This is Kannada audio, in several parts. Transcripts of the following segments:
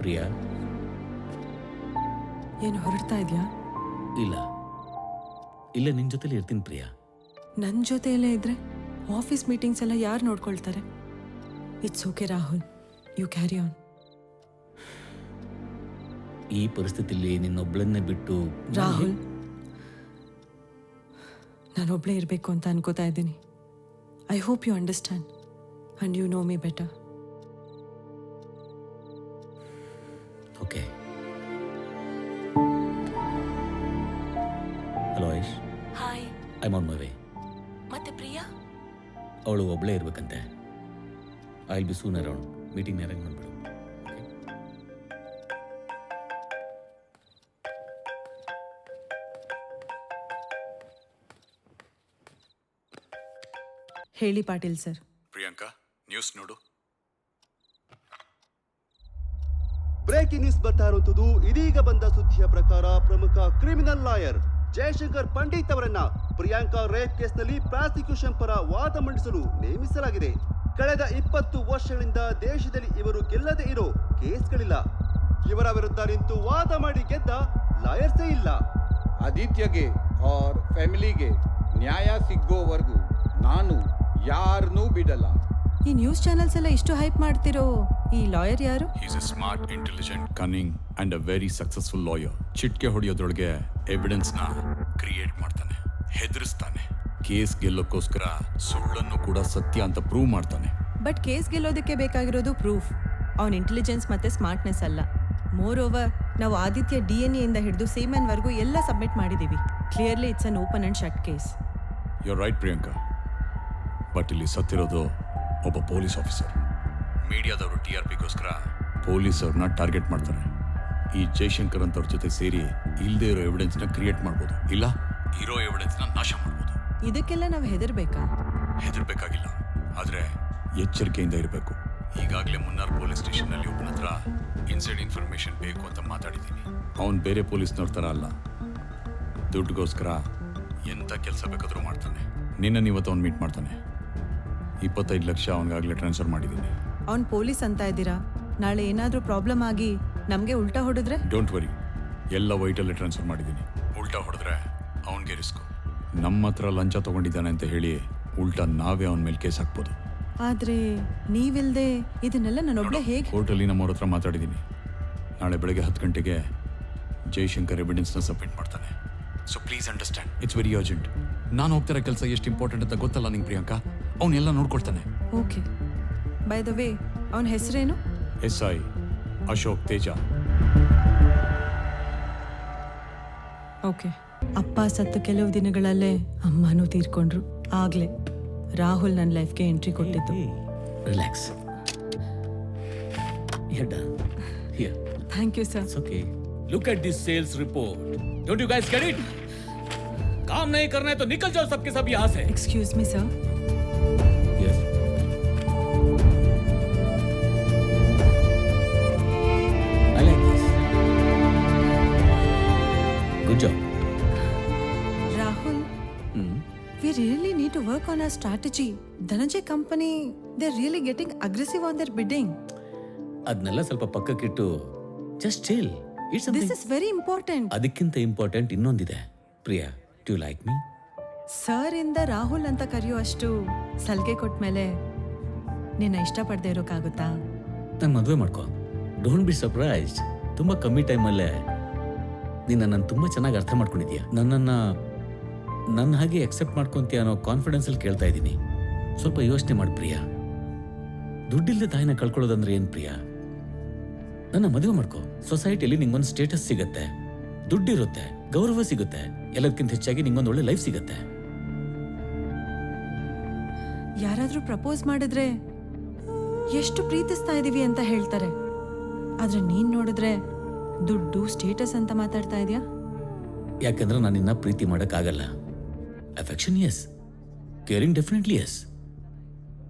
ಪ್ರಿಯಾ. ಏನು ಹೊರಡ್ತಾ ಇದೆಯಾ? ಇಲ್ಲ, ಇಲ್ಲೇ ನಿನ್ನ ಜೊತೆಲಿ ಇರ್ತೀನಿ ಪ್ರಿಯಾ. ನನ್ನ ಜೊತೆಯಲ್ಲೇ ಇದ್ರೆ ಆಫೀಸ್ ಮೀಟಿಂಗ್ಸ್ ಎಲ್ಲ ಯಾರು ನೋಡ್ಕೊಳ್ತಾರೆ? It's okay Rahul, you carry on. ಈ ಪರಿಸ್ಥಿತಿಲಿ ನಿನ್ನೊಬ್ಳನ್ನೇ ಬಿಟ್ಟು ರಾಹುಲ್, ನಾನೊಬ್ಳೇ ಇರಬೇಕು ಅಂತ ಅನ್ಕೋತಾ ಇದ್ದೀನಿ. I hope you understand and you know me better. Okay. Hello Aish. Hi. I am on my way. ಮತ್ತೆ ಪ್ರಿಯಾ? ಅವಳು ಒಬ್ಳೇ ಇರ್ಬೇಕಂತೆ. I will be soon around. Meeting arrange ಮಾಡ್ಬಿಡು. ಹೇಳಿ ಪಾಟೀಲ್ ಸರ್. ಪ್ರಿಯಾಂಕಾ, ನ್ಯೂಸ್ ನೋಡು. ಬ್ರೇಕಿಂಗ್ ನ್ಯೂಸ್ ಬರ್ತಾ ಇರುವಂತದ್ದು. ಇದೀಗ ಬಂದ ಸುದ್ದಿಯ ಪ್ರಕಾರ ಪ್ರಮುಖ ಕ್ರಿಮಿನಲ್ ಲಾಯರ್ ಜಯಶಂಕರ್ ಪಂಡಿತ್ ಅವರನ್ನ ಪ್ರಿಯಾಂಕಾ ರೇಪ್ ಕೇಸ್ನಲ್ಲಿ ಪ್ರಾಸಿಕ್ಯೂಷನ್ ಪರ ವಾದ ಮಂಡಿಸಲು ನೇಮಿಸಲಾಗಿದೆ. ಕಳೆದ 20 ವರ್ಷಗಳಿಂದ ದೇಶದಲ್ಲಿ ಇವರು ಗೆಲ್ಲದೆ ಇರೋ ಕೇಸ್ಗಳಿಲ್ಲ. ಇವರ ವಿರುದ್ಧ ನಿಂತು ವಾದ ಮಾಡಿ ಗೆದ್ದ ಲಾಯರ್ಸೇ ಇಲ್ಲ. ಆದಿತ್ಯಗೆ ಅವ್ರ ಫ್ಯಾಮಿಲಿಗೆ ನ್ಯಾಯ ಸಿಗೋವರೆಗೂ ನಾನು ಯಾರನ್ನೂ ಬಿಡಲ್ಲ. ಈ ನ್ಯೂಸ್ ಚಾನೆಲ್ಸ್ ಎಲ್ಲ ಇಷ್ಟು ಹೈಪ್ ಮಾಡ್ತಿರೋ ಈ ಲಾಯರ್ ಯಾರು? Is a smart, intelligent, cunning and a very successful lawyer. ಚಿಟ್ಕೆ ಹೊಡೆಯೋದ್ರೊಳಗೆ ಎವಿಡೆನ್ಸ್ನ ಕ್ರಿಯೇಟ್ ಮಾಡ್ತಾನೆ, ಹೆದರಿಸ್ತಾನೆ. ಕೇಸ್ ಗೆಲ್ಲೋಕ್ಕೋಸ್ಕರ ಸುಳ್ಳನ್ನು ಕೂಡ ಸತ್ಯ ಅಂತ ಪ್ರೂವ್ ಮಾಡ್ತಾನೆ. ಬಟ್ ಕೇಸ್ ಗೆಲ್ಲೋದಕ್ಕೆ ಬೇಕಾಗಿರೋದು ಪ್ರೂಫ್, ಅವನ ಇಂಟೆಲಿಜೆನ್ಸ್ ಮತ್ತೆ ಸ್ಮಾರ್ಟ್ನೆಸ್ ಅಲ್ಲ. ಮೋರ್ ಓವರ್, ನಾವು ಆದಿತ್ಯ DNA ಇಂದ ಹಿಡಿದು ಸೇಮನ್ವರೆಗೂ ಎಲ್ಲ ಸಬ್ಮಿಟ್ ಮಾಡಿದ್ದೀವಿ. Clearly it's an open and shut case. You right Priyanka, but ಇಲ್ಲಿ ಸತ್ತಿರೋದು ಒಬ್ಬ ಪೊಲೀಸ್ ಆಫೀಸರ್. ಮೀಡಿಯಾದವರು TRPಗೋಸ್ಕರ ಪೊಲೀಸವ್ರನ್ನ ಟಾರ್ಗೆಟ್ ಮಾಡ್ತಾರೆ. ಈ ಜಯಶಂಕರ್ ಅಂತವ್ರ ಜೊತೆ ಸೇರಿ ಇಲ್ಲದೆ ಇರೋ ಎವಿಡೆನ್ಸ್ನ ಕ್ರಿಯೇಟ್ ಮಾಡ್ಬೋದು, ಇಲ್ಲ ಇರೋ ಎವಿಡೆನ್ಸ್ನ ನಾಶ ಮಾಡ್ಬೋದು. ಇದಕ್ಕೆಲ್ಲ ನಾವು ಹೆದರ್ಬೇಕಾ? ಹೆದರ್ಬೇಕಾಗಿಲ್ಲ, ಆದರೆ ಎಚ್ಚರಿಕೆಯಿಂದ ಇರಬೇಕು. ಈಗಾಗಲೇ ಮುನ್ನಾರ್ ಪೊಲೀಸ್ ಸ್ಟೇಷನ್ನಲ್ಲಿ ಒಬ್ಬನ ಹತ್ರ ಇನ್ಸೈಡ್ ಇನ್ಫಾರ್ಮೇಶನ್ ಬೇಕು ಅಂತ ಮಾತಾಡಿದ್ದೀನಿ. ಅವನು ಬೇರೆ ಪೊಲೀಸ್ನವ್ರ ಥರ ಅಲ್ಲ, ದುಡ್ಡುಗೋಸ್ಕರ ಎಂಥ ಕೆಲಸ ಬೇಕಾದರೂ ಮಾಡ್ತಾನೆ. ನಿನ್ನ ಇವತ್ತು ಅವ್ನು ಮೀಟ್ ಮಾಡ್ತಾನೆ. 25 ಲಕ್ಷ ಅವನಿಗಾಗಲೇ ಟ್ರಾನ್ಸ್ಫರ್ ಮಾಡಿದ್ದೀನಿ. ಅವ್ನು ಪೊಲೀಸ್ ಅಂತ ಇದ್ದೀರಾ, ನಾಳೆ ಏನಾದರೂ ಪ್ರಾಬ್ಲಮ್ ಆಗಿ ನಮಗೆ ಉಲ್ಟಾ ಹೊಡೆದ್ರೆ? ಡೋಂಟ್ ವರಿ, ಎಲ್ಲ ವೈಟಲ್ಲೇ ಟ್ರಾನ್ಸ್ಫರ್ ಮಾಡಿದ್ದೀನಿ. ಉಲ್ಟಾ ಹೊಡೆದ್ರೆ ಅವನಿಗೆ ರಿಸ್ಕು. ನಮ್ಮ ಹತ್ರ ಲಂಚ ತೊಗೊಂಡಿದ್ದಾನೆ ಅಂತ ಹೇಳಿ ಉಲ್ಟಾ ನಾವೇ ಅವನ ಮೇಲೆ ಕೇಸ್ ಹಾಕ್ಬೋದು. ಆದರೆ ನೀವಿಲ್ದೆ ಇದನ್ನೆಲ್ಲ ನಾನೊಬ್ಳೆ ಹೇಗೆ? ಕೋರ್ಟಲ್ಲಿ ನಮ್ಮವ್ರ ಹತ್ರ ಮಾತಾಡಿದ್ದೀನಿ. ನಾಳೆ ಬೆಳಗ್ಗೆ 10 ಗಂಟೆಗೆ ಜಯಶಂಕರ್ ಎವಿಡೆನ್ಸ್ನ ಸಬ್ಮಿಟ್ ಮಾಡ್ತಾನೆ. So please understand, it's very urgent. ನಾನು ಹೋಗ್ತಿರೋ ಕೆಲಸ ಎಷ್ಟು ಇಂಪಾರ್ಟೆಂಟ್ ಅಂತ ಗೊತ್ತಲ್ಲ ನಿಂಗೆ ಪ್ರಿಯಾಂಕಾ. ಅವನ್ನೆಲ್ಲ ನೋಡ್ಕೊಳ್ತಾನೆ. ಓಕೆ. ಬೈ ದ ವೇ, ಅವನ ಹೆಸರೇನು? SI ಅಶೋಕ್ ತೇಜ. ಓಕೆ. ಅಪ್ಪ ಸತ್ತು ಕೆಲವು ದಿನಗಳಲ್ಲೇ ಅಮ್ಮನೂ ತೀರ್ಕೊಂಡ್ರು. ಆಗ್ಲೇ ರಾಹುಲ್ ನನ್ನ ಲೈಫ್ಗೆ ಎಂಟ್ರಿ ಕೊಟ್ಟಿದ್ದು. Relax. Here. Thank you sir. It's okay. Look at this sales report. Don't you guys get it? काम नहीं करना है तो निकल जाओ सबके सब यहाँ से. Excuse me sir. Yes. I like this. Good job. Rahul, we really need to work on our strategy. Dhananjay company, they're really getting aggressive on their bidding. ಅದನ್ನೆಲ್ಲ ಸ್ವಲ್ಪ ಪಕ್ಕಕ್ಕಿಟ್ಟು just chill. It's something. This is very important. ಅದಕ್ಕಿಂತ ಇಂಪಾರ್ಟೆಂಟ್ ಇನ್ನೊಂದಿದೆ. Priya, do you like me? Sir ಇಂದ ರಾಹುಲ್ ಅಂತ ಕರೆಯೋ ಅಷ್ಟು ಸಲ್ಗೆ ಕೊಟ್ಮೇಲೆ ನಿನ್ನ ಇಷ್ಟಪಡದೆ ಇರೋಕ್ಕಾಗುತ್ತಾ? ನಾನು ಮದುವೆ ಮಾಡ್ಕೊ. Don't be surprised. ತುಂಬ ಕಮ್ಮಿ ಟೈಮಲ್ಲೇ ನೀನು ನನ್ನನ್ನು ತುಂಬ ಚೆನ್ನಾಗಿ ಅರ್ಥ ಮಾಡ್ಕೊಂಡಿದ್ಯಾ. ನನ್ನನ್ನು ನನ್ನ ಹಾಗೆ ಎಕ್ಸೆಪ್ಟ್ ಮಾಡ್ಕೊತೀಯ ಅನ್ನೋ ಕಾನ್ಫಿಡೆನ್ಸಲ್ಲಿ ಕೇಳ್ತಾ ಇದ್ದೀನಿ. ಸ್ವಲ್ಪ ಯೋಚನೆ ಮಾಡಿ ಪ್ರಿಯಾ. ದುಡ್ಡಿಲ್ಲದೆ ತಾಯಿನ ಕಳ್ಕೊಳ್ಳೋದಂದ್ರೆ ಏನು ಪ್ರಿಯಾ? ನನ್ನ ಮದುವೆ ಮಾಡ್ಕೊ. ಸೊಸೈಟಿಯಲ್ಲಿ ನಿಂಗೊಂದು ಸ್ಟೇಟಸ್ ಸಿಗುತ್ತೆ, ದುಡ್ಡಿರುತ್ತೆ, ಗೌರವ ಸಿಗುತ್ತೆ, ಎಲ್ಲದಕ್ಕಿಂತ ಹೆಚ್ಚಾಗಿ ನಿಂಗೊಂದು ಒಳ್ಳೆ ಲೈಫ್ ಸಿಗುತ್ತೆ. ಯಾರಾದ್ರೂ ಪ್ರಪೋಸ್ ಮಾಡಿದ್ರೆ ಎಷ್ಟು ಪ್ರೀತಿಸ್ತಾ ಇದೀವಿ ಅಂತ ಹೇಳ್ತಾರೆ. ಆದ್ರೆ ನೀನ್ ನೋಡಿದ್ರೆ ದುಡ್ಡು, ಸ್ಟೇಟಸ್ ಅಂತ ಮಾತಾಡ್ತಾ ಇದೀಯಾ. ಯಾಕಂದ್ರೆ ನಾನು ನಿನ್ನ ಪ್ರೀತಿ ಮಾಡೋಕ್ಕಾಗಲ್ಲ. Affection yes, caring definitely yes,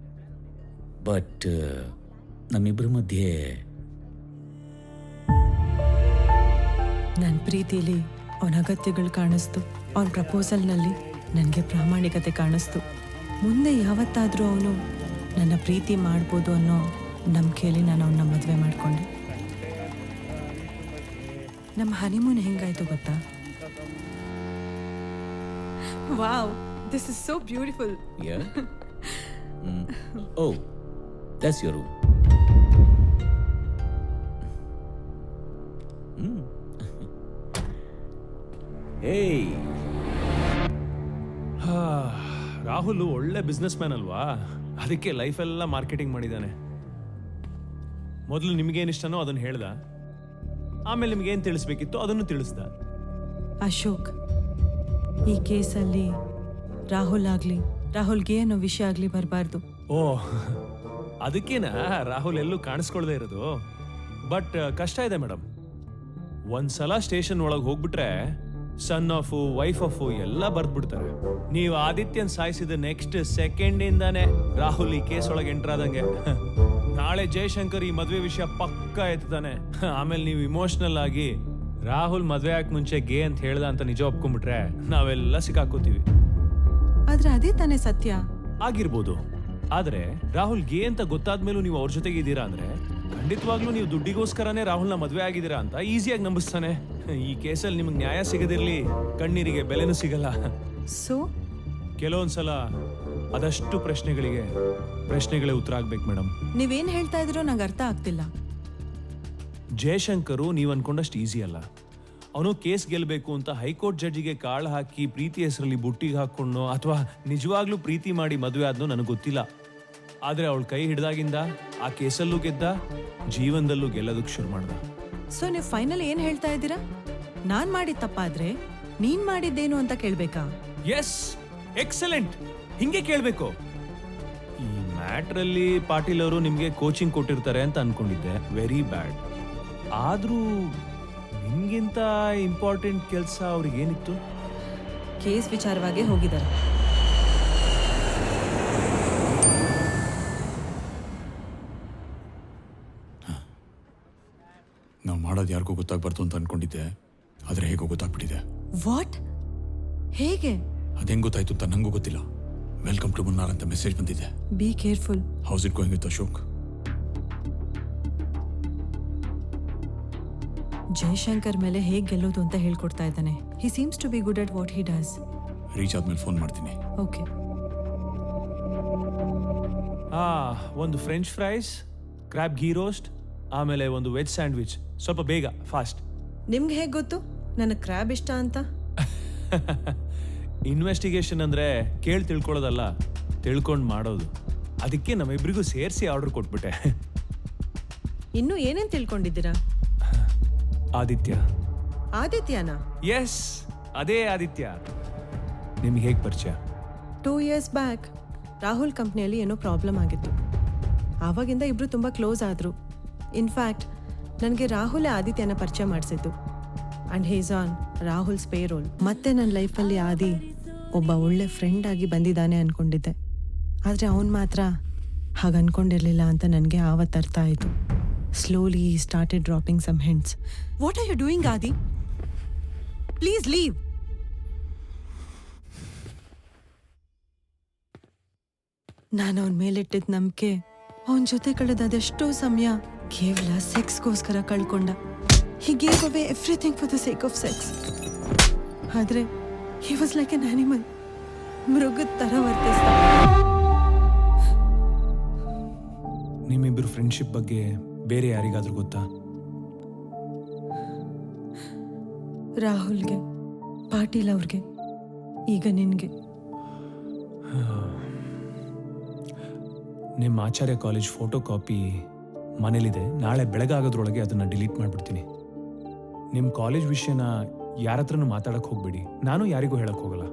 but ನಮ್ಮಿಬ್ಬರ ಮಧ್ಯೆ ನನ್ನ ಪ್ರೀತಿಲಿ ಅವನ ಅಗತ್ಯಗಳು ಕಾಣಿಸ್ತು. ಅವನ ಪ್ರಪೋಸಲ್ನಲ್ಲಿ ನನಗೆ ಪ್ರಾಮಾಣಿಕತೆ ಕಾಣಿಸ್ತು. ಮುಂದೆ ಯಾವತ್ತಾದರೂ ಅವನು ನನ್ನ ಪ್ರೀತಿ ಮಾಡ್ಬೋದು ಅನ್ನೋ ನಂಬಿಕೆಯಲ್ಲಿ ನಾನು ಅವನ್ನ ಮದುವೆ ಮಾಡಿಕೊಂಡೆ. ನಮ್ಮ ಹನಿಮೂನ್ ಹೆಂಗಾಯ್ತು ಗೊತ್ತಾ? Wow, this is so beautiful. Yeah? Oh, that's your room. Hey. Rahul ಒಳ್ಳೆ ಬಿಸ್ನೆಸ್ ಮ್ಯಾನ್ ಅಲ್ವಾ, ಅದಕ್ಕೆ ಲೈಫೆಲ್ಲ ಮಾರ್ಕೆಟಿಂಗ್ ಮಾಡಿದ್ದಾನೆ. ಮೊದಲು ನಿಮ್ಗೇನಿಷ್ಟನೋ ಅದನ್ನು ಹೇಳ್ದ, ಆಮೇಲೆ ನಿಮ್ಗೇನು ತಿಳಿಸ್ಬೇಕಿತ್ತು ಅದನ್ನು ತಿಳಿಸ್ದ. ಅಶೋಕ್, ಈ ಕೇಸಲ್ಲಿ ರಾಹುಲ್ಗೆ ಅನ್ನೋ ವಿಷಯ ಆಗಲಿ ಬರಬಾರ್ದು. ಓ, ಅದಕ್ಕೇನಾ ರಾಹುಲ್ ಎಲ್ಲೂ ಕಾಣಿಸ್ಕೊಳ್ದೇ ಇರೋದು. ಬಟ್ ಕಷ್ಟ ಇದೆ ಮೇಡಮ್. ಒಂದ್ಸಲ ಸ್ಟೇಷನ್ ಒಳಗೆ ಹೋಗ್ಬಿಟ್ರೆ ಸನ್ ಆಫ್ ವೈಫ್ ಆಫ್ ಎಲ್ಲ ಬರ್ದ್ಬಿಡ್ತಾರೆ. ನೀವು ಆದಿತ್ಯನ್ ಸಾಯಿಸಿದ ನೆಕ್ಸ್ಟ್ ಸೆಕೆಂಡಿಂದಾನೆ ರಾಹುಲ್ ಈ ಕೇಸ್ ಒಳಗೆ ಎಂಟರ್ ಆದಂಗೆ. ನಾಳೆ ಜಯಶಂಕರ್ ಈ ಮದ್ವೆ ವಿಷಯ ಪಕ್ಕ ಎತ್ತಾನೆ. ಆಮೇಲೆ ನೀವು ಇಮೋಷನಲ್ ಆಗಿ ರಾಹುಲ್ ಮದ್ವೆ ಆಕ್ ಮುಂಚೆ ಗೇ ಅಂತ ಹೇಳ್ದ ಅಂತ ನಿಜ ಒಪ್ಕೊಂಡ್ಬಿಟ್ರೆ ನಾವೆಲ್ಲ ಸಿಕ್ಕಾಕೋತೀವಿ. ಆದ್ರೆ ಅದೇ ತಾನೇ ಸತ್ಯ. ಆಗಿರ್ಬೋದು, ಆದ್ರೆ ರಾಹುಲ್ ಗೇ ಅಂತ ಗೊತ್ತಾದ್ಮೇಲೂ ನೀವು ಅವ್ರ ಜೊತೆಗೆ ಇದ್ದೀರಾ ಅಂದ್ರೆ ಖಂಡಿತವಾಗ್ಲೂ ನೀವು ದುಡ್ಡಿಗೋಸ್ಕರನೇ ರಾಹುಲ್ನ ಮದ್ವೆ ಆಗಿದ್ದೀರಾ ಅಂತ ಈಸಿಯಾಗಿ ನಂಬಿಸ್ತಾನೆ. ಈ ಕೇಸಲ್ಲಿ ನಿಮ್ಗೆ ನ್ಯಾಯ ಸಿಗದಿರ್ಲಿ, ಕಣ್ಣೀರಿಗೆ ಬೆಲೆನೂ ಸಿಗಲ್ಲ. ಸೊ ಕೆಲವೊಂದ್ಸಲ ಅದಷ್ಟು ಪ್ರಶ್ನೆಗಳೇ ಉತ್ತರ ಆಗ್ಬೇಕು ಮೇಡಮ್. ನೀವೇನ್ ಹೇಳ್ತಾ ಇದ್ರೋ ನಂಗೆ ಅರ್ಥ ಆಗ್ತಿಲ್ಲ. ಜಯಶಂಕರು ನೀವು ಅನ್ಕೊಂಡಷ್ಟು ಈಸಿ ಅಲ್ಲ. ಅವನು ಕೇಸ್ ಗೆಲ್ಲಬೇಕು ಅಂತ ಹೈಕೋರ್ಟ್ ಜಡ್ಜಿಗೆ ಕಾಳು ಹಾಕಿ ಪ್ರೀತಿ ಹೆಸರಲ್ಲಿ ಬುಟ್ಟಿಗೆ ಹಾಕೊಂಡು ಅಥವಾ ನಿಜವಾಗ್ಲೂ ಪ್ರೀತಿ ಮಾಡಿ ಮದುವೆ ಆದ್ನೋ ನನಗೆ ಗೊತ್ತಿಲ್ಲ. ಆದ್ರೆ ಅವಳ ಕೈ ಹಿಡ್ದಾಗಿಂದ ಆ ಕೇಸಲ್ಲೂ ಗೆದ್ದ, ಜೀವನದಲ್ಲೂ ಗೆಲ್ಲೋದಕ್ಕೆ ಶುರು ಮಾಡ್ದ. ಸೊ ನೀವು ಫೈನಲ್ ಏನ್ ಹೇಳ್ತಾ ಇದ್ದೀರಾ? ನಾನ್ ಮಾಡಿದ ತಪ್ಪಾದ್ರೆ ನೀನ್ ಮಾಡಿದ್ದೇನು ಅಂತ ಕೇಳ್ಬೇಕಾ? ಎಸ್, ಎಕ್ಸಲೆಂಟ್, ಹಿಂಗೆ ಕೇಳ್ಬೇಕು. ಈ ಮ್ಯಾಟ್ರಲ್ಲಿ ಪಾಟೀಲ್ ಅವರು ನಿಮ್ಗೆ ಕೋಚಿಂಗ್ ಕೊಟ್ಟಿರ್ತಾರೆ ಅಂತ ಅನ್ಕೊಂಡಿದ್ದೆ. Very bad. ಆದ್ರೂ ನಿಮ್ಗಿಂತ ಇಂಪಾರ್ಟೆಂಟ್ ಕೆಲಸ ಅವ್ರಿಗೆ ಏನಿತ್ತು? ಕೇಸ್ ವಿಚಾರವಾಗಿ ಹೋಗಿದ್ದಾರೆ. ನಾವು ಮಾಡೋದು ಯಾರಿಗೂ ಗೊತ್ತಾಗ್ಬಾರ್ದು ಅಂತ ಅನ್ಕೊಂಡಿದ್ದೆ, ಆದರೆ ಹೇಗೋ ಗೊತ್ತಾಗ್ಬಿಟ್ಟಿದೆ. ವಾಟ್? ಹೇಗೆ? ಅದೇಂಗ್ ಗೊತ್ತಾಯ್ತು ಅಂತ ನಂಗೂ ಗೊತ್ತಿಲ್ಲ. ವೆಲ್ಕಮ್ ಟು ಮುನ್ನಾರ್ ಅಂತ ಮೆಸೇಜ್ ಬಂದಿದೆ. Be careful. How's it going with Ashok? Jaishankar ಮೇಲೆ ಹೇಗೆ ಗೆಲ್ಲೋದು ಅಂತ ಹೇಳ್ಕೊಡ್ತಾ ಇದ್ದಾನೆ. He seems to be good at what he does. Reach ಆದ್ಮೇಲೆ ಫೋನ್ ಮಾಡ್ತೀನಿ. ಓಕೆ. ಒಂದು French fries, crab ghee roast, ಆಮೇಲೆ ಒಂದು ವೆಜ್ ಸ್ಯಾಂಡ್ವಿಚ್. ಸ್ವಲ್ಪ ಬೇಗ, ಫಾಸ್ಟ್. ನಿಮ್ಗೆ ಹೇಗೆ ಗೊತ್ತು ನನಗೆ ಕ್ರ್ಯಾಬ್ ಇಷ್ಟ ಅಂತ? ಇನ್ವೆಸ್ಟಿಗೇಷನ್ ಅಂದ್ರೆ ಕೇಳಿ ತಿಳ್ಕೊಳ್ಳೋದಲ್ಲ, ತಿಳ್ಕೊಂಡು ಮಾಡೋದು. ಅದಕ್ಕೆ ನಮ್ಮಿಬ್ರಿಗೂ ಸೇರಿಸಿ ಆರ್ಡರ್ ಕೊಟ್ಬಿಟ್ಟೆ. ಇನ್ನು ಏನೇನ್ ತಿಳ್ಕೊಂಡಿದ್ದೀರಾ? ಆದಿತ್ಯನಾ? ಎಸ್, ಅದೇ ಆದಿತ್ಯ. ನಿಮ್ಗೆ ಹೇಗೆ ಪರಿಚಯ? 2 years ಬ್ಯಾಕ್ ರಾಹುಲ್ ಕಂಪ್ನಿಯಲ್ಲಿ ಏನೋ ಪ್ರಾಬ್ಲಮ್ ಆಗಿತ್ತು. ಆವಾಗಿಂದ ಇಬ್ರು ತುಂಬ ಕ್ಲೋಸ್ ಆದರು. ಇನ್ಫ್ಯಾಕ್ಟ್ ನನಗೆ ರಾಹುಲೇ ಆದಿತ್ಯನ ಪರಿಚಯ ಮಾಡಿಸಿದ್ದು. And he's on Rahul's payroll. ಮತ್ತೆ ನನ್ನ ಲೈಫಲ್ಲಿ ಆದಿ ಒಬ್ಬ ಒಳ್ಳೆ ಫ್ರೆಂಡ್ ಆಗಿ ಬಂದಿದ್ದಾನೆ ಅಂದ್ಕೊಂಡಿದ್ದೆ. ಆದರೆ ಅವನು ಮಾತ್ರ ಹಾಗೆ ಅಂದ್ಕೊಂಡಿರಲಿಲ್ಲ ಅಂತ ನನಗೆ ಆವತ್ತು ಅರ್ಥ ಆಯಿತು. Slowly he started dropping some hints. What are you doing, Adi? Please leave. ನಾನು ಅವನ ಮೇಲಿಟ್ಟಿದ್ದ ನಂಬಿಕೆ, ಅವನ ಜೊತೆ ಕಳೆದ ಅದೆಷ್ಟೋ ಸಮಯ ಕೇವಲ ಸೆಕ್ಸ್ಗೋಸ್ಕರ ಕಳ್ಕೊಂಡ. He gave away everything for the sake of sex. ಆದರೆ he was like an animal. ಮೃಗದ ಥರ ವರ್ತಿಸ್ದ. ನಿಮ್ಮಿಬ್ಬರು ಫ್ರೆಂಡ್ಶಿಪ್ ಬಗ್ಗೆ ಬೇರೆ ಯಾರಿಗಾದ್ರೂ ಗೊತ್ತಾ? ರಾಹುಲ್ಗೆ, ಪಾಟೀಲ್ ಅವ್ರಿಗೆ, ಈಗ ನಿನ್ಗೆ. ನಿಮ್ಮ ಆಚಾರ್ಯ ಕಾಲೇಜ್ ಫೋಟೋ ಕಾಪಿ ಮನೇಲಿದೆ. ನಾಳೆ ಬೆಳಗಾಗೋದ್ರೊಳಗೆ ಅದನ್ನು ಡಿಲೀಟ್ ಮಾಡಿಬಿಡ್ತೀನಿ. ನಿಮ್ಮ ಕಾಲೇಜ್ ವಿಷಯನ ಯಾರ ಹತ್ರನೂ ಮಾತಾಡಕ್ಕೆ ಹೋಗ್ಬೇಡಿ. ನಾನು ಯಾರಿಗೂ ಹೇಳಕ್ ಹೋಗಲ್ಲ.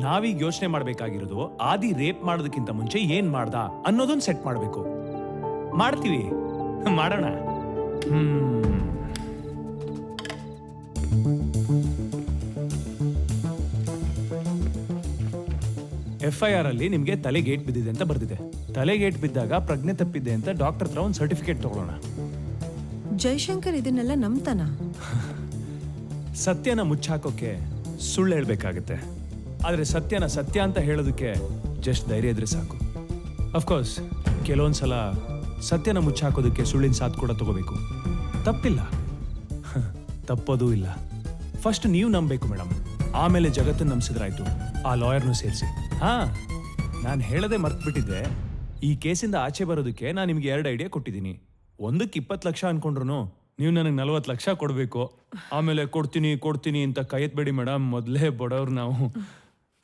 ನಾವೀಗ ಯೋಚನೆ ಮಾಡಬೇಕಾಗಿರೋದು ಆದಿ ರೇಪ್ ಮಾಡೋದಕ್ಕಿಂತ ಮುಂಚೆ ಏನ್ ಮಾಡ್ದ ಅನ್ನೋದನ್ನ ಸೆಟ್ ಮಾಡಬೇಕು. ಮಾಡ್ತೀವಿ, ಮಾಡೋಣ. FIR ಅಲ್ಲಿ ನಿಮ್ಗೆ ತಲೆಗೇಟ್ ಬಿದ್ದಿದೆ ಅಂತ ಬರ್ದಿದೆ. ತಲೆಗೇಟ್ ಬಿದ್ದಾಗ ಪ್ರಜ್ಞೆ ತಪ್ಪಿದೆ ಅಂತ ಡಾಕ್ಟರ್ ಹತ್ರ ಒಂದು ಸರ್ಟಿಫಿಕೇಟ್ ತಗೊಳ್ಳೋಣ. ಜಯಶಂಕರ್ ಇದನ್ನೆಲ್ಲ ನಂಬ್ತಾನ? ಸತ್ಯನ ಮುಚ್ಚಾಕೋಕೆ ಸುಳ್ಳು ಹೇಳ್ಬೇಕಾಗತ್ತೆ. ಆದ್ರೆ ಸತ್ಯನ ಸತ್ಯ ಅಂತ ಹೇಳೋದಕ್ಕೆ ಜಸ್ಟ್ ಧೈರ್ಯ ಇದ್ರೆ ಸಾಕು. ಅಫ್ಕೋರ್ಸ್ ಕೆಲವೊಂದ್ಸಲ ಸತ್ಯನ ಮುಚ್ಚಾಕೋದಕ್ಕೆ ಸುಳ್ಳಿನ ಸಾಥ್ ಕೂಡ ತಗೋಬೇಕು, ತಪ್ಪಿಲ್ಲ. ತಪ್ಪೋದೂ ಇಲ್ಲ. ಫಸ್ಟ್ ನೀವು ನಂಬಬೇಕು ಮೇಡಮ್, ಆಮೇಲೆ ಜಗತ್ತನ್ನು ನಂಬಿಸಿದ್ರಾಯ್ತು, ಆ ಲಾಯರ್ನು ಸೇರಿಸಿ. ಹಾ, ನಾನು ಹೇಳದೆ ಮರ್ತ್ಬಿಟ್ಟಿದ್ದೆ, ಈ ಕೇಸಿಂದ ಆಚೆ ಬರೋದಕ್ಕೆ ನಾನು ನಿಮ್ಗೆ 2 ಐಡಿಯಾ ಕೊಟ್ಟಿದ್ದೀನಿ. ಒಂದಕ್ಕೆ 20 ಲಕ್ಷ ಅನ್ಕೊಂಡ್ರು ನೀವು ನನಗೆ 40 ಲಕ್ಷ ಕೊಡಬೇಕು. ಆಮೇಲೆ ಕೊಡ್ತೀನಿ ಅಂತ ಕೈ ಎತ್ಬೇಡಿ ಮೇಡಮ್, ಮೊದಲೇ ಬಡವ್ರು ನಾವು.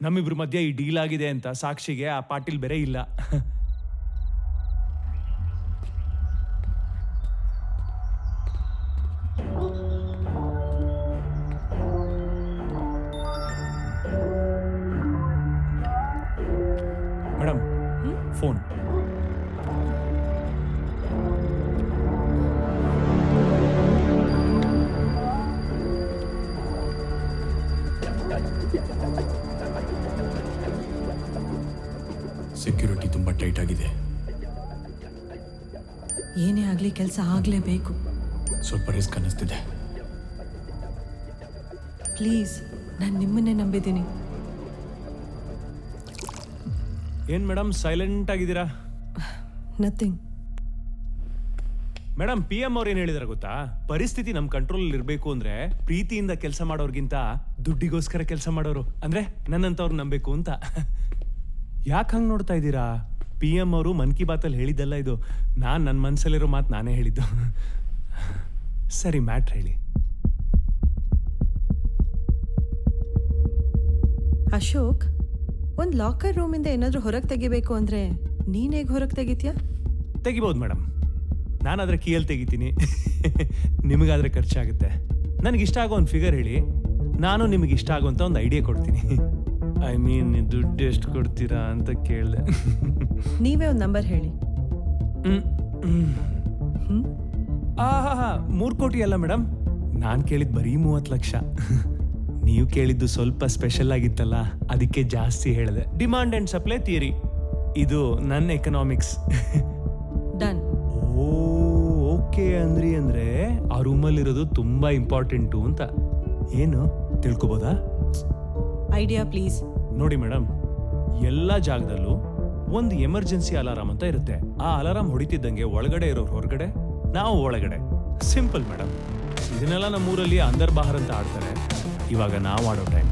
ನಮ್ಮಿಬ್ರ ಮಧ್ಯೆ ಈ ಡೀಲ್ ಆಗಿದೆ ಅಂತ ಸಾಕ್ಷಿಗೆ ಆ ಪಾಟೀಲ್ ಬೇರೆ ಇಲ್ಲ. Madam, phone. ಸೆಕ್ಯೂರಿಟಿ ತುಂಬ ಟೈಟ್ ಆಗಿದೆ. ಏನೇ ಆಗಲಿ ಕೆಲಸ ಆಗಲೇಬೇಕು. ಸ್ವಲ್ಪ ರಿಸ್ಕ್ ಅನ್ನಿಸ್ತಿದೆ. ಪ್ಲೀಸ್, ನಾನು ನಿಮ್ಮನ್ನೇ ನಂಬಿದ್ದೀನಿ. ಏನ್ ಮೇಡಮ್ ಸೈಲೆಂಟ್ ಆಗಿದ್ದೀರಾ? ನಥಿಂಗ್. ಮೇಡಮ್, PM ಅವ್ರು ಏನ್ ಹೇಳಿದಾರೆ ಗೊತ್ತಾ? ಪರಿಸ್ಥಿತಿ ನಮ್ ಕಂಟ್ರೋಲ್ ಇರಬೇಕು ಅಂದ್ರೆ ಪ್ರೀತಿಯಿಂದ ಕೆಲಸ ಮಾಡೋರ್ಗಿಂತ ದುಡ್ಡಿಗೋಸ್ಕರ ಕೆಲಸ ಮಾಡೋರು ಅಂದ್ರೆ ನನ್ನಂತವ್ರು ನಂಬೇಕು ಅಂತ. ಯಾಕೆ ಹಂಗ್ ನೋಡ್ತಾ ಇದ್ದೀರಾ? PM ಅವರು ಮನ್ ಕಿ ಬಾತಲ್ಲಿ ಹೇಳಿದ್ದಲ್ಲ ಇದು, ನಾನ್ ನನ್ನ ಮನ್ಸಲ್ಲಿರೋ ಮಾತು ನಾನೇ ಹೇಳಿದ್ದು. ಸರಿ, ಮ್ಯಾಟ್ರ್ ಹೇಳಿ. ಅಶೋಕ್, ಒಂದು ಲಾಕರ್ ರೂಮಿಂದ ಏನಾದರೂ ಹೊರಗೆ ತೆಗಿಬೇಕು ಅಂದರೆ ನೀನು ಹೇಗೆ ಹೊರಗೆ ತೆಗಿತೀಯಾ? ತೆಗಿಬೋದು ಮೇಡಮ್, ನಾನಾದರೆ ಕೀಯಲ್ಲಿ ತೆಗಿತೀನಿ. ನಿಮಗಾದರೆ ಖರ್ಚಾಗುತ್ತೆ. ನನಗಿಷ್ಟ ಆಗೋ ಒಂದು ಫಿಗರ್ ಹೇಳಿ, ನಾನು ನಿಮಗೆ ಇಷ್ಟ ಆಗುವಂಥ ಒಂದು ಐಡಿಯಾ ಕೊಡ್ತೀನಿ. ಐ ಮೀನ್, ದುಡ್ಡು ಎಷ್ಟು ಕೊಡ್ತೀರಾ ಅಂತ ಕೇಳಿದೆ. ನೀವೇ ಒಂದು ನಂಬರ್ ಹೇಳಿ. 3 ಕೋಟಿ ಅಲ್ಲ ಮೇಡಮ್, ನಾನು ಕೇಳಿದ್ದು ಬರೀ 30 ಲಕ್ಷ. ನೀವು ಕೇಳಿದ್ದು ಸ್ವಲ್ಪ ಸ್ಪೆಷಲ್ ಆಗಿತ್ತಲ್ಲ, ಅದಕ್ಕೆ ಜಾಸ್ತಿ ಹೇಳಿದೆ. ಡಿಮಾಂಡ್ ಅಂಡ್ ಸಪ್ಲೈ ಥಿಯರಿ, ಇದು ನನ್ನ ಎಕನಾಮಿಕ್ಸ್. ಡನ್. ಓಕೆ ಅಂದ್ರೆ ಆ ರೂಮಲ್ಲಿರೋದು ತುಂಬಾ ಇಂಪಾರ್ಟೆಂಟು ಅಂತ. ಏನು ತಿಳ್ಕೊಬೋದಾ? Idea please. ನೋಡಿ ಮೇಡಮ್, ಎಲ್ಲ ಜಾಗದಲ್ಲೂ ಒಂದು ಎಮರ್ಜೆನ್ಸಿ ಅಲಾರಾಮ್ ಅಂತ ಇರುತ್ತೆ. ಆ ಅಲಾರಾಮ್ ಹೊಡಿತಿದ್ದಂಗೆ ಒಳಗಡೆ ಇರೋರು ಹೊರಗಡೆ, ನಾವು ಒಳಗಡೆ. Simple madam. ಇದನ್ನೆಲ್ಲ ನಮ್ಮೂರಲ್ಲಿ ಅಂದರ್ ಬಾಹರ್ ಅಂತ ಆಡ್ತಾರೆ. ಇವಾಗ ನಾವು ಆಡೋ ಟೈಮ್.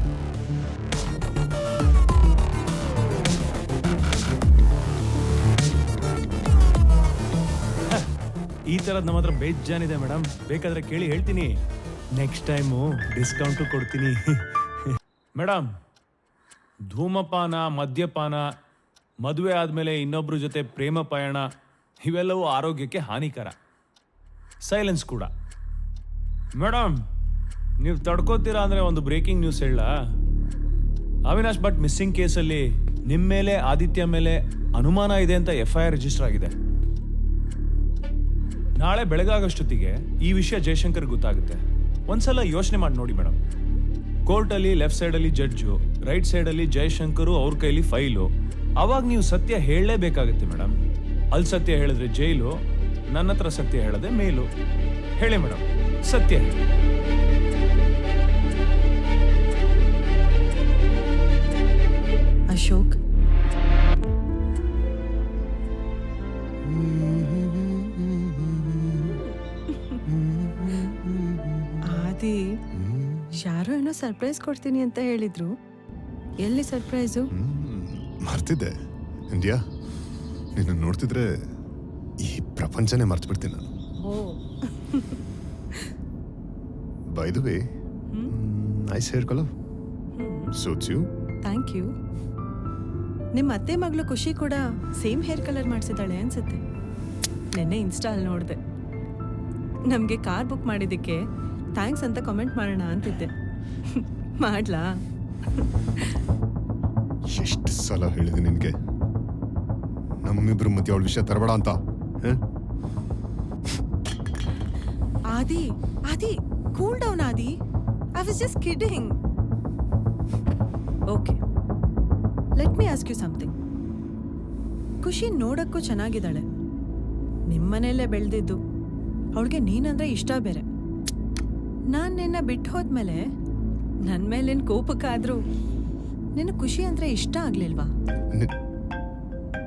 ಈ ಥರದ್ದು ನಮ್ಮ ಹತ್ರ ಬೇಜಾನಿದೆ ಮೇಡಮ್, ಬೇಕಾದ್ರೆ ಕೇಳಿ ಹೇಳ್ತೀನಿ. ನೆಕ್ಸ್ಟ್ ಟೈಮು ಡಿಸ್ಕೌಂಟು ಕೊಡ್ತೀನಿ. ಮೇಡಮ್, ಧೂಮಪಾನ, ಮದ್ಯಪಾನ, ಮದುವೆ ಆದಮೇಲೆ ಇನ್ನೊಬ್ಬರ ಜೊತೆ ಪ್ರೇಮ ಪಯಣ, ಇವೆಲ್ಲವೂ ಆರೋಗ್ಯಕ್ಕೆ ಹಾನಿಕರ. ಸೈಲೆನ್ಸ್ ಕೂಡ. ಮೇಡಮ್, ನೀವು ತಡ್ಕೋತೀರಾ ಅಂದರೆ ಒಂದು ಬ್ರೇಕಿಂಗ್ ನ್ಯೂಸ್ ಹೇಳ. ಅವಿನಾಶ್ ಭಟ್ ಮಿಸ್ಸಿಂಗ್ ಕೇಸಲ್ಲಿ ನಿಮ್ಮ ಮೇಲೆ, ಆದಿತ್ಯ ಮೇಲೆ ಅನುಮಾನ ಇದೆ ಅಂತ FIR ರಿಜಿಸ್ಟರ್ ಆಗಿದೆ. ನಾಳೆ ಬೆಳಗಾಗಷ್ಟೊತ್ತಿಗೆ ಈ ವಿಷಯ ಜಯಶಂಕರ್ ಗೊತ್ತಾಗುತ್ತೆ. ಒಂದ್ಸಲ ಯೋಚನೆ ಮಾಡಿ ನೋಡಿ ಮೇಡಮ್. ಕೋರ್ಟಲ್ಲಿ ಲೆಫ್ಟ್ ಸೈಡಲ್ಲಿ ಜಡ್ಜು, ರೈಟ್ ಸೈಡಲ್ಲಿ ಜಯಶಂಕರು, ಅವ್ರ ಕೈಲಿ ಫೈಲು. ಅವಾಗ ನೀವು ಸತ್ಯ ಹೇಳಲೇಬೇಕಾಗುತ್ತೆ ಮೇಡಮ್. ಅಲ್ಲಿ ಸತ್ಯ ಹೇಳಿದ್ರೆ ಜೈಲು, ನನ್ನ ಹತ್ರ ಸತ್ಯ ಹೇಳದೆ ಮೇಲು. ಹೇಳಿ ಮೇಡಮ್, ಸತ್ಯ ಹೇಳಿ. ಅಶೋಕ್, ಆದಿ ಯಾರೋ ಏನೋ ಸರ್ಪ್ರೈಸ್ ಕೊಡ್ತೀನಿ ಅಂತ ಹೇಳಿದ್ರು. ಎಲ್ಲಿ ಸರ್ಪ್ರೈಸು? ಮರ್ತಿದ್ದೆ. ಇಂಡಿಯಾ, ನಿನ್ನ ನೋಡ್ತಿದ್ರೆ ಈ ಪ್ರಪಂಚನೇ ಮರ್ತು ಬಿಡ್ತೀನಿ ನಾನು. By the way, nice hair colour, suits you. Thank you. ನಿಮ್ಮ ಅತ್ತೆ ಮಗಳು ಖುಷಿ ಕೂಡ ಸೇಮ್ ಹೇರ್ ಕಲರ್ ಮಾಡಿಸಿದ್ದಾಳೆ ಅನ್ಸುತ್ತೆ. ನೆನ್ನೆ ಇನ್ಸ್ಟಾಲ್ ನೋಡಿದೆ. ನಮಗೆ ಕಾರ್ ಬುಕ್ ಮಾಡಿದ್ದಕ್ಕೆ ಥ್ಯಾಂಕ್ಸ್ ಅಂತ ಕಾಮೆಂಟ್ ಮಾಡೋಣ ಅಂತಿದ್ದೆ. ಮಾಡ್ಲಾ? ಎಷ್ಟು ಸಲ ಹೇಳಿದೆ ನಿನಗೆ ನಮ್ಮಿಬ್ರು ಮಧ್ಯೆ ಅವಳ ವಿಷಯ ತರಬೇಡ ಅಂತ. Aadi, cool down Aadi. I was just kidding. Okay, let me ask you something. Khushi ನೋಡಕ್ಕೂ ಚೆನ್ನಾಗಿದ್ದಾಳೆ. ನಿಮ್ಮನೆಯಲ್ಲೇ ಬೆಳೆದಿದ್ದು. ಅವಳಿಗೆ ನೀನಂದ್ರೆ ಇಷ್ಟ ಬೇರೆ. ನಾನು ನಿನ್ನ ಬಿಟ್ಟು ಹೋದ್ಮೇಲೆ ನನ್ನ ಮೇಲಿನ ಕೋಪಕ್ಕಾದ್ರೂ ನಿನ್ನ ಖುಷಿ ಅಂದ್ರೆ ಇಷ್ಟ ಆಗ್ಲಿಲ್ವಾ?